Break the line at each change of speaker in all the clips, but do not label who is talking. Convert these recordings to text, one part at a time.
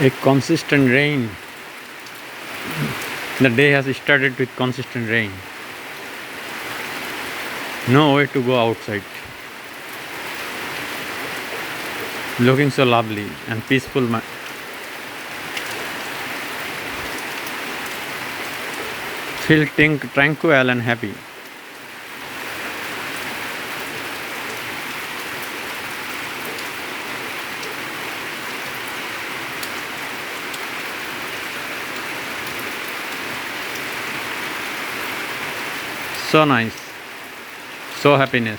A consistent rain. The day has started with consistent rain. No way to go outside. Looking so lovely and peaceful. Feel tranquil and happy. So nice. So happiness.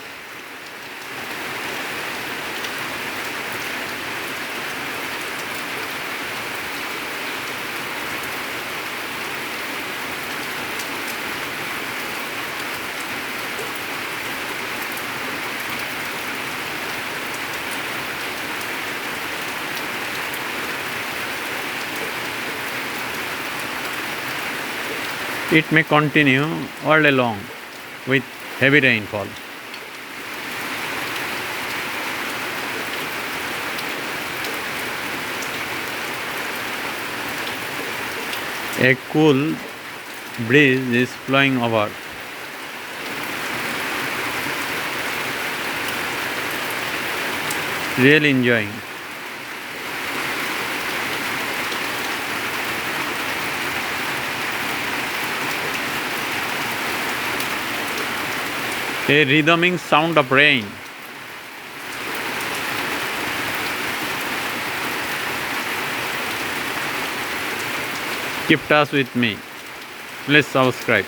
It may continue all day long with heavy rainfall. A cool breeze is flowing over. Really enjoying. A rhythmic sound of rain. Keep touch with me. Please subscribe.